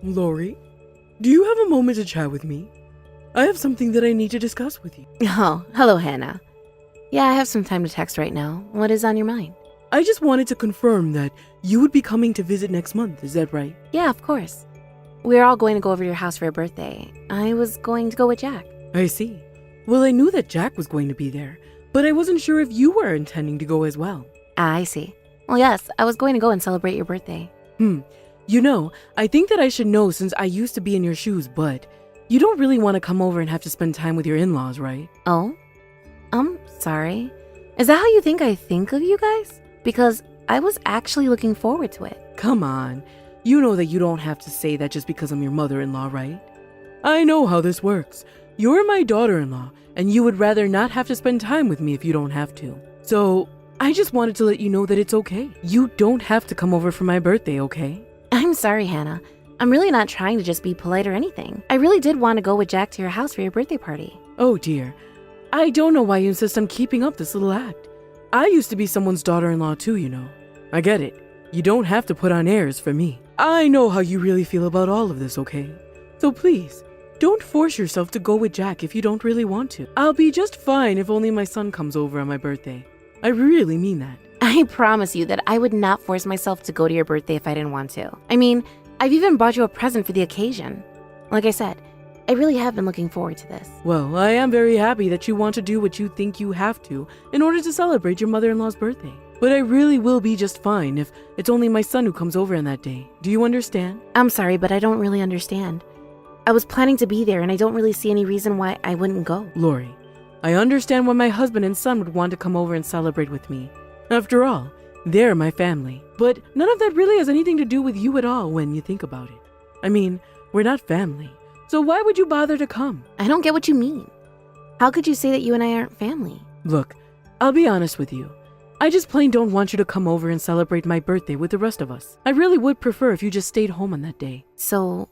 Lori, do you have a moment to chat with me? I have something that I need to discuss with you. Oh, hello, Hannah. Yeah, I have some time to text right now. What is on your mind? I just wanted to confirm that you would be coming to visit next month, is that right? Yeah, of course. We're all going to go over to your house for your birthday. I was going to go with Jack. I see. Well, I knew that Jack was going to be there, but I wasn't sure if you were intending to go as well. I see. Well, yes, I was going to go and celebrate your birthday. You know, I think that I should know since I used to be in your shoes, but you don't really want to come over and have to spend time with your in-laws, right? Oh? Sorry. Is that how you think I think of you guys? Because I was actually looking forward to it. Come on. You know that you don't have to say that just because I'm your mother-in-law, right? I know how this works. You're my daughter-in-law, and you would rather not have to spend time with me if you don't have to. So, I just wanted to let you know that it's okay. You don't have to come over for my birthday, okay? I'm sorry, Hannah. I'm really not trying to just be polite or anything. I really did want to go with Jack to your house for your birthday party. Oh dear. I don't know why you insist on keeping up this little act. I used to be someone's daughter-in-law too, you know. I get it. You don't have to put on airs for me. I know how you really feel about all of this, okay? So please, don't force yourself to go with Jack if you don't really want to. I'll be just fine if only my son comes over on my birthday. I really mean that. I promise you that I would not force myself to go to your birthday if I didn't want to. I mean, I've even bought you a present for the occasion. Like I said, I really have been looking forward to this. Well, I am very happy that you want to do what you think you have to in order to celebrate your mother-in-law's birthday. But I really will be just fine if it's only my son who comes over on that day. Do you understand? I'm sorry, but I don't really understand. I was planning to be there and I don't really see any reason why I wouldn't go. Lori, I understand why my husband and son would want to come over and celebrate with me. After all, they're my family. But none of that really has anything to do with you at all when you think about it. I mean, we're not family. So why would you bother to come? I don't get what you mean. How could you say that you and I aren't family? Look, I'll be honest with you. I just plain don't want you to come over and celebrate my birthday with the rest of us. I really would prefer if you just stayed home on that day. So,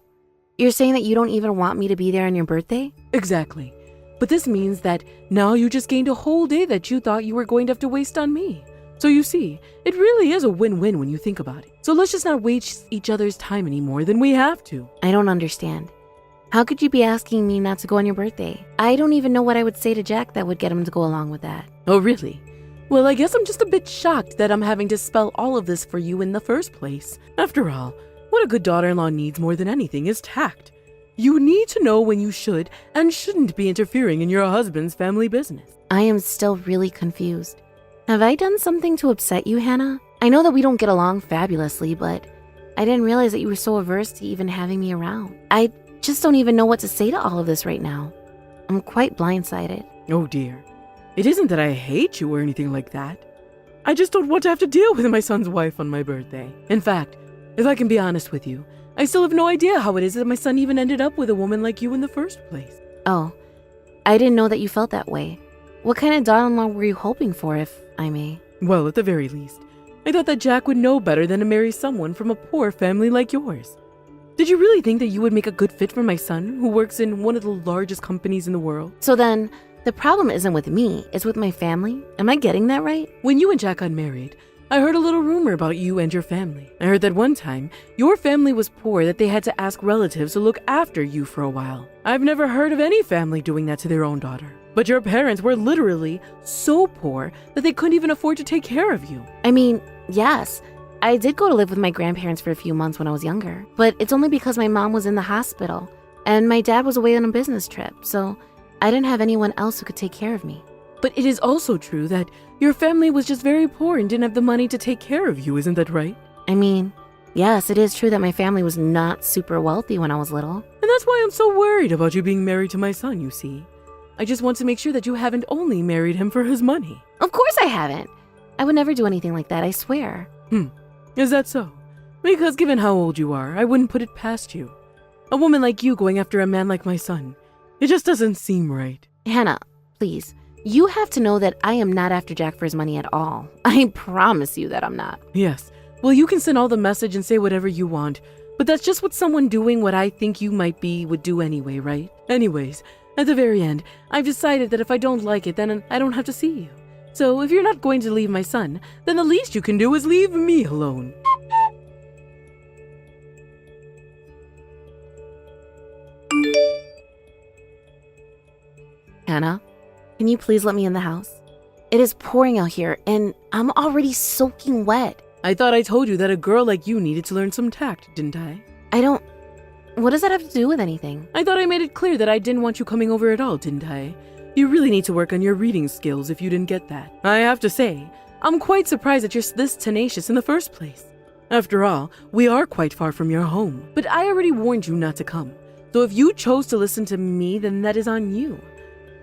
you're saying that you don't even want me to be there on your birthday? Exactly. But this means that now you just gained a whole day that you thought you were going to have to waste on me. So you see, it really is a win-win when you think about it. So let's just not waste each other's time any more than we have to. I don't understand. How could you be asking me not to go on your birthday? I don't even know what I would say to Jack that would get him to go along with that. Oh, really? Well, I guess I'm just a bit shocked that I'm having to spell all of this for you in the first place. After all, what a good daughter-in-law needs more than anything is tact. You need to know when you should and shouldn't be interfering in your husband's family business. I am still really confused. Have I done something to upset you, Hannah? I know that we don't get along fabulously, but I didn't realize that you were so averse to even having me around. I just don't even know what to say to all of this right now. I'm quite blindsided. Oh dear. It isn't that I hate you or anything like that. I just don't want to have to deal with my son's wife on my birthday. In fact, if I can be honest with you, I still have no idea how it is that my son even ended up with a woman like you in the first place. Oh, I didn't know that you felt that way. What kind of daughter-in-law were you hoping for, if I may? Well, at the very least, I thought that Jack would know better than to marry someone from a poor family like yours. Did you really think that you would make a good fit for my son, who works in one of the largest companies in the world? So then, the problem isn't with me, it's with my family? Am I getting that right? When you and Jack got married, I heard a little rumor about you and your family. I heard that one time, your family was poor that they had to ask relatives to look after you for a while. I've never heard of any family doing that to their own daughter. But your parents were literally so poor that they couldn't even afford to take care of you. I mean, yes, I did go to live with my grandparents for a few months when I was younger, but it's only because my mom was in the hospital and my dad was away on a business trip, so I didn't have anyone else who could take care of me. But it is also true that your family was just very poor and didn't have the money to take care of you, isn't that right? I mean, yes, it is true that my family was not super wealthy when I was little. And that's why I'm so worried about you being married to my son, you see. I just want to make sure that you haven't only married him for his money. Of course I haven't. I would never do anything like that, I swear. Is that so? Because given how old you are, I wouldn't put it past you. A woman like you going after a man like my son. It just doesn't seem right. Hannah, please. You have to know that I am not after Jack for his money at all. I promise you that I'm not. Yes. Well, you can send all the message and say whatever you want, but that's just what someone doing what I think you might be would do anyway, right? Anyways, at the very end, I've decided that if I don't like it, then I don't have to see you. So if you're not going to leave my son, then the least you can do is leave me alone. Hannah, can you please let me in the house? It is pouring out here, and I'm already soaking wet. I thought I told you that a girl like you needed to learn some tact, didn't I? What does that have to do with anything? I thought I made it clear that I didn't want you coming over at all, didn't I? You really need to work on your reading skills if you didn't get that. I have to say, I'm quite surprised that you're this tenacious in the first place. After all, we are quite far from your home. But I already warned you not to come. So if you chose to listen to me, then that is on you.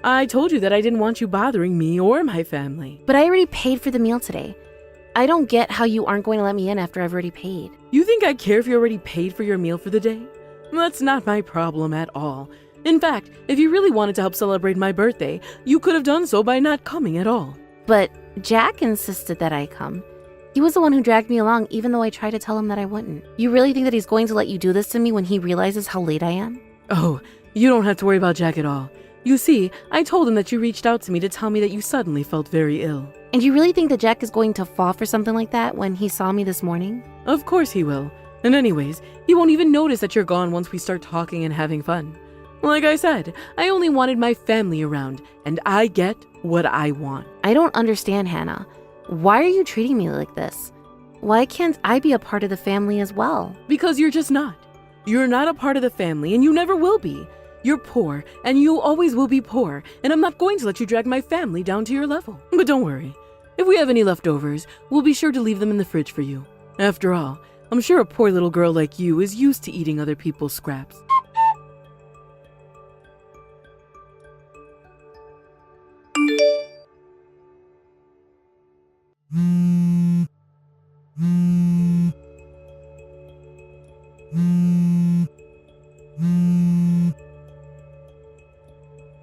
I told you that I didn't want you bothering me or my family. But I already paid for the meal today. I don't get how you aren't going to let me in after I've already paid. You think I care if you already paid for your meal for the day? That's not my problem at all. In fact, if you really wanted to help celebrate my birthday, you could have done so by not coming at all. But Jack insisted that I come. He was the one who dragged me along even though I tried to tell him that I wouldn't. You really think that he's going to let you do this to me when he realizes how late I am? Oh, you don't have to worry about Jack at all. You see, I told him that you reached out to me to tell me that you suddenly felt very ill. And you really think that Jack is going to fall for something like that when he saw me this morning? Of course he will. And anyways, he won't even notice that you're gone once we start talking and having fun. Like I said, I only wanted my family around, and I get what I want. I don't understand, Hannah. Why are you treating me like this? Why can't I be a part of the family as well? Because you're just not. You're not a part of the family, and you never will be. You're poor, and you always will be poor, and I'm not going to let you drag my family down to your level. But don't worry. If we have any leftovers, we'll be sure to leave them in the fridge for you. After all, I'm sure a poor little girl like you is used to eating other people's scraps.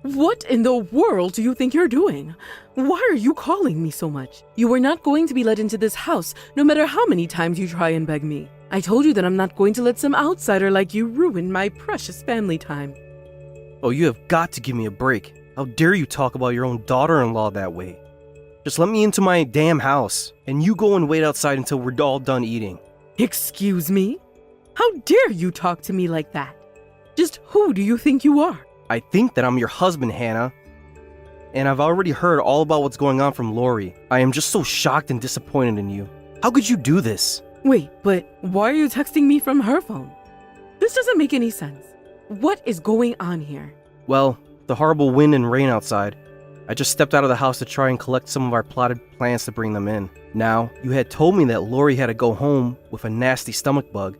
What in the world do you think you're doing? Why are you calling me so much? You are not going to be let into this house, no matter how many times you try and beg me. I told you that I'm not going to let some outsider like you ruin my precious family time. Oh, you have got to give me a break. How dare you talk about your own daughter-in-law that way? Just let me into my damn house, and you go and wait outside until we're all done eating. Excuse me? How dare you talk to me like that? Just who do you think you are? I think that I'm your husband, Hannah. And I've already heard all about what's going on from Lori. I am just so shocked and disappointed in you. How could you do this? Wait, but why are you texting me from her phone? This doesn't make any sense. What is going on here? Well, the horrible wind and rain outside. I just stepped out of the house to try and collect some of our plotted plans to bring them in. Now, you had told me that Lori had to go home with a nasty stomach bug.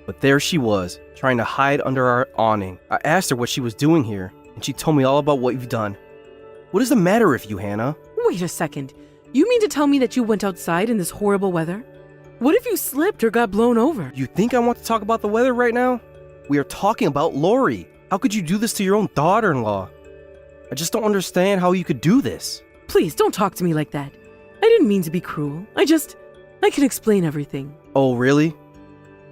But there she was, trying to hide under our awning. I asked her what she was doing here, and she told me all about what you've done. What is the matter with you, Hannah? Wait a second. You mean to tell me that you went outside in this horrible weather? What if you slipped or got blown over? You think I want to talk about the weather right now? We are talking about Lori. How could you do this to your own daughter-in-law? I just don't understand how you could do this. Please don't talk to me like that. I didn't mean to be cruel. I can explain everything. Oh, really?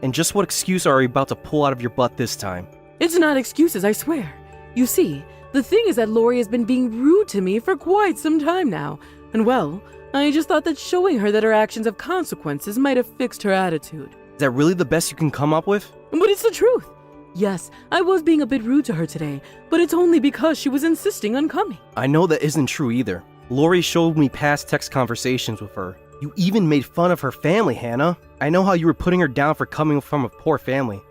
And just what excuse are you about to pull out of your butt this time? It's not excuses, I swear. You see, the thing is that Lori has been being rude to me for quite some time now. And well, I just thought that showing her that her actions have consequences might have fixed her attitude. Is that really the best you can come up with? But it's the truth. Yes, I was being a bit rude to her today, but it's only because she was insisting on coming. I know that isn't true either. Lori showed me past text conversations with her. You even made fun of her family, Hannah. I know how you were putting her down for coming from a poor family,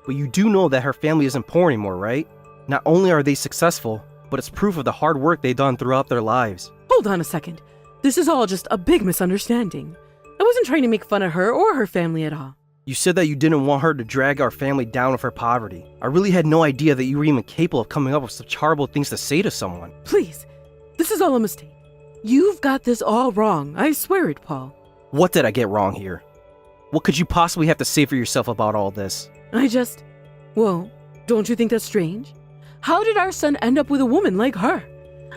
but you do know that her family isn't poor anymore, right? Not only are they successful, but it's proof of the hard work they've done throughout their lives. Hold on a second. This is all just a big misunderstanding. I wasn't trying to make fun of her or her family at all. You said that you didn't want her to drag our family down with her poverty. I really had no idea that you were even capable of coming up with such horrible things to say to someone. Please, this is all a mistake. You've got this all wrong. I swear it, Paul. What did I get wrong here? What could you possibly have to say for yourself about all this? Well, don't you think that's strange? How did our son end up with a woman like her?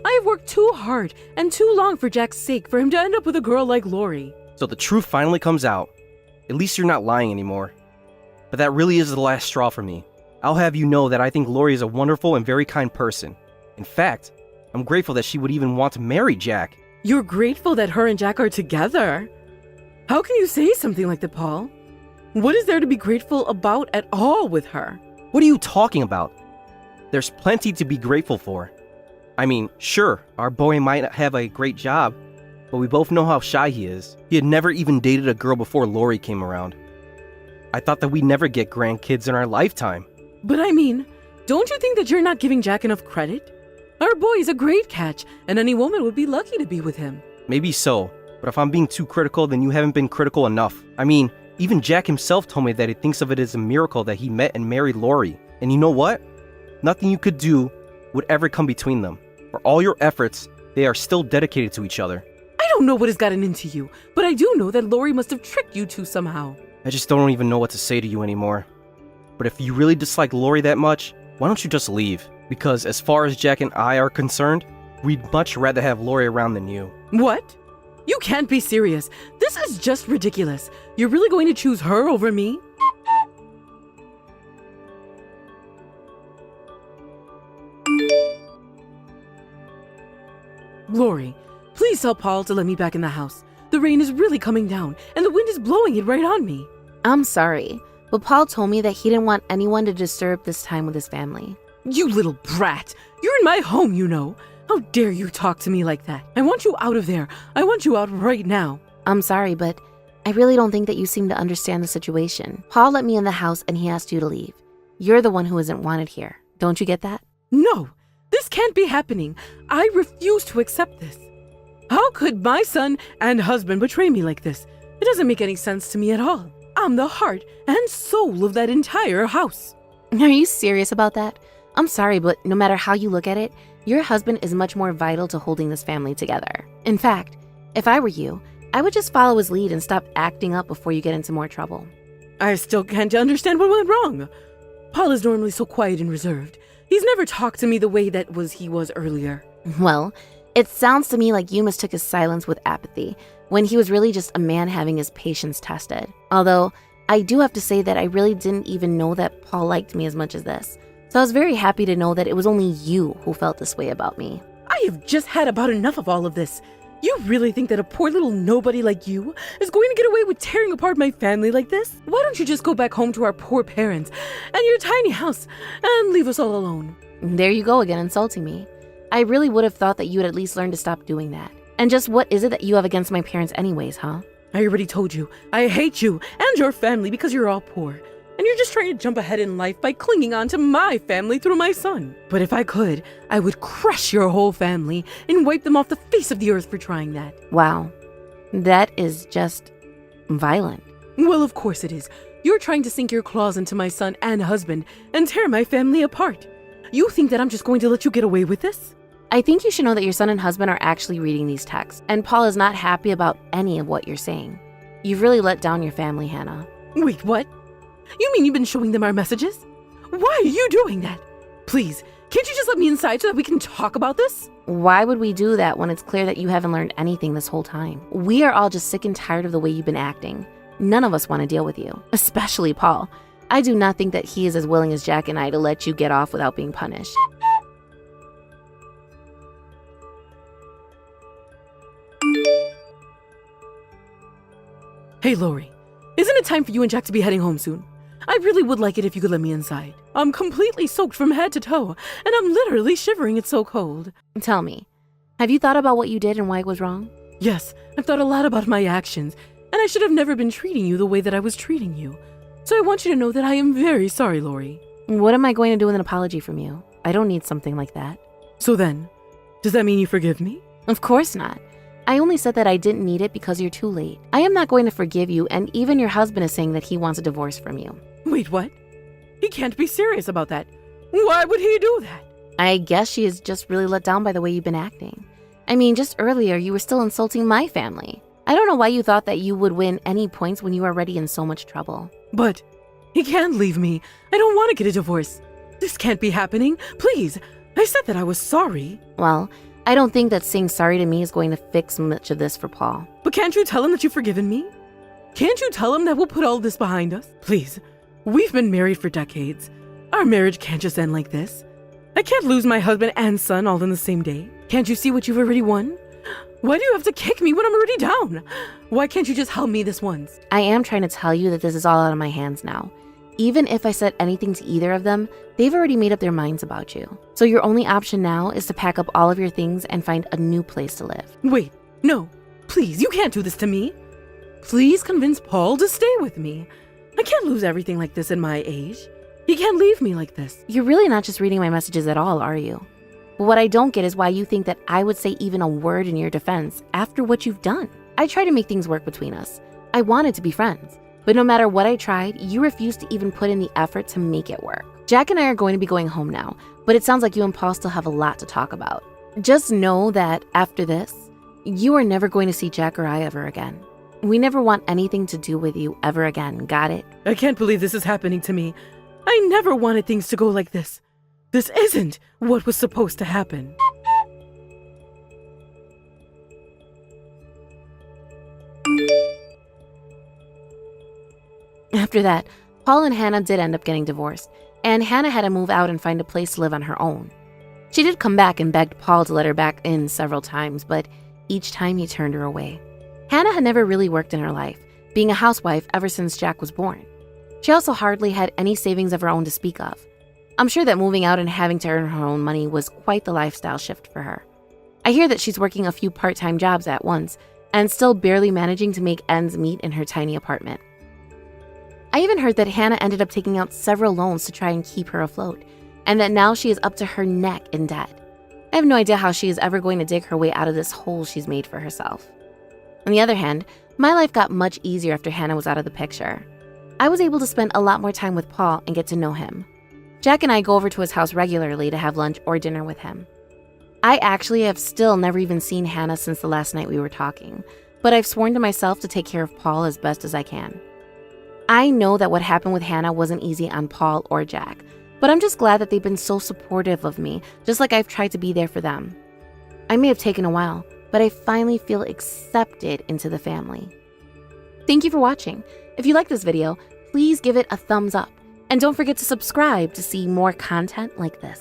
I have worked too hard and too long for Jack's sake for him to end up with a girl like Lori. So the truth finally comes out. At least you're not lying anymore. But that really is the last straw for me. I'll have you know that I think Lori is a wonderful and very kind person. In fact, I'm grateful that she would even want to marry Jack. You're grateful that her and Jack are together? How can you say something like that, Paul? What is there to be grateful about at all with her? What are you talking about? There's plenty to be grateful for. I mean, sure, our boy might not have a great job, but we both know how shy he is. He had never even dated a girl before Lori came around. I thought that we'd never get grandkids in our lifetime. But I mean, don't you think that you're not giving Jack enough credit? Our boy is a great catch, and any woman would be lucky to be with him. Maybe so, but if I'm being too critical, then you haven't been critical enough. I mean, even Jack himself told me that he thinks of it as a miracle that he met and married Lori. And you know what? Nothing you could do would ever come between them. For all your efforts, they are still dedicated to each other. I don't know what has gotten into you, but I do know that Lori must have tricked you two somehow. I just don't even know what to say to you anymore. But if you really dislike Lori that much, why don't you just leave? Because as far as Jack and I are concerned, we'd much rather have Lori around than you. What? You can't be serious. This is just ridiculous. You're really going to choose her over me? Lori, please tell Paul to let me back in the house. The rain is really coming down, and the wind is blowing it right on me. I'm sorry, but Paul told me that he didn't want anyone to disturb this time with his family. You little brat! You're in my home, you know. How dare you talk to me like that? I want you out of there. I want you out right now. I'm sorry, but I really don't think that you seem to understand the situation. Paul let me in the house and he asked you to leave. You're the one who isn't wanted here. Don't you get that? No, this can't be happening. I refuse to accept this. How could my son and husband betray me like this? It doesn't make any sense to me at all. I'm the heart and soul of that entire house. Are you serious about that? I'm sorry, but no matter how you look at it, your husband is much more vital to holding this family together. In fact, if I were you, I would just follow his lead and stop acting up before you get into more trouble. I still can't understand what went wrong. Paul is normally so quiet and reserved. He's never talked to me the way he was earlier. Well, it sounds to me like you mistook his silence with apathy, when he was really just a man having his patience tested. Although, I do have to say that I really didn't even know that Paul liked me as much as this. So I was very happy to know that it was only you who felt this way about me. I have just had about enough of all of this. You really think that a poor little nobody like you is going to get away with tearing apart my family like this? Why don't you just go back home to our poor parents and your tiny house and leave us all alone? There you go again, insulting me. I really would have thought that you would at least learn to stop doing that. And just what is it that you have against my parents anyways, huh? I already told you, I hate you and your family because you're all poor. And you're just trying to jump ahead in life by clinging on to my family through my son. But if I could, I would crush your whole family and wipe them off the face of the earth for trying that. Wow, that is just violent. Well, of course it is. You're trying to sink your claws into my son and husband and tear my family apart. You think that I'm just going to let you get away with this? I think you should know that your son and husband are actually reading these texts, and Paul is not happy about any of what you're saying. You've really let down your family, Hannah. Wait, what? You mean you've been showing them our messages? Why are you doing that? Please, can't you just let me inside so that we can talk about this? Why would we do that when it's clear that you haven't learned anything this whole time? We are all just sick and tired of the way you've been acting. None of us want to deal with you, especially Paul. I do not think that he is as willing as Jack and I to let you get off without being punished. Hey, Lori, isn't it time for you and Jack to be heading home soon? I really would like it if you could let me inside. I'm completely soaked from head to toe, and I'm literally shivering. It's so cold. Tell me, have you thought about what you did and why it was wrong? Yes, I've thought a lot about my actions, and I should have never been treating you the way that I was treating you. So I want you to know that I am very sorry, Lori. What am I going to do with an apology from you? I don't need something like that. So then, does that mean you forgive me? Of course not. I only said that I didn't need it because you're too late. I am not going to forgive you, and even your husband is saying that he wants a divorce from you. Wait, what? He can't be serious about that. Why would he do that? I guess she is just really let down by the way you've been acting. I mean, just earlier you were still insulting my family. I don't know why you thought that you would win any points when you are already in so much trouble. But he can't leave me. I don't want to get a divorce. This can't be happening. Please, I said that I was sorry. Well, I don't think that saying sorry to me is going to fix much of this for Paul. But can't you tell him that you've forgiven me? Can't you tell him that we'll put all this behind us? Please, we've been married for decades. Our marriage can't just end like this. I can't lose my husband and son all in the same day. Can't you see what you've already won? Why do you have to kick me when I'm already down? Why can't you just help me this once? I am trying to tell you that this is all out of my hands now. Even if I said anything to either of them, they've already made up their minds about you. So your only option now is to pack up all of your things and find a new place to live. Wait, no, please, you can't do this to me. Please convince Paul to stay with me. I can't lose everything like this at my age. He can't leave me like this. You're really not just reading my messages at all, are you? But what I don't get is why you think that I would say even a word in your defense after what you've done. I tried to make things work between us. I wanted to be friends. But no matter what I tried, you refused to even put in the effort to make it work. Jack and I are going to be going home now, but it sounds like you and Paul still have a lot to talk about. Just know that after this, you are never going to see Jack or I ever again. We never want anything to do with you ever again, got it? I can't believe this is happening to me. I never wanted things to go like this. This isn't what was supposed to happen. After that, Paul and Hannah did end up getting divorced, and Hannah had to move out and find a place to live on her own. She did come back and begged Paul to let her back in several times, but each time he turned her away. Hannah had never really worked in her life, being a housewife ever since Jack was born. She also hardly had any savings of her own to speak of. I'm sure that moving out and having to earn her own money was quite the lifestyle shift for her. I hear that she's working a few part-time jobs at once and still barely managing to make ends meet in her tiny apartment. I even heard that Hannah ended up taking out several loans to try and keep her afloat, and that now she is up to her neck in debt. I have no idea how she is ever going to dig her way out of this hole she's made for herself. On the other hand, my life got much easier after Hannah was out of the picture. I was able to spend a lot more time with Paul and get to know him. Jack and I go over to his house regularly to have lunch or dinner with him. I actually have still never even seen Hannah since the last night we were talking, but I've sworn to myself to take care of Paul as best as I can. I know that what happened with Hannah wasn't easy on Paul or Jack, but I'm just glad that they've been so supportive of me, just like I've tried to be there for them. I may have taken a while, but I finally feel accepted into the family. Thank you for watching. If you like this video, please give it a thumbs up, and don't forget to subscribe to see more content like this.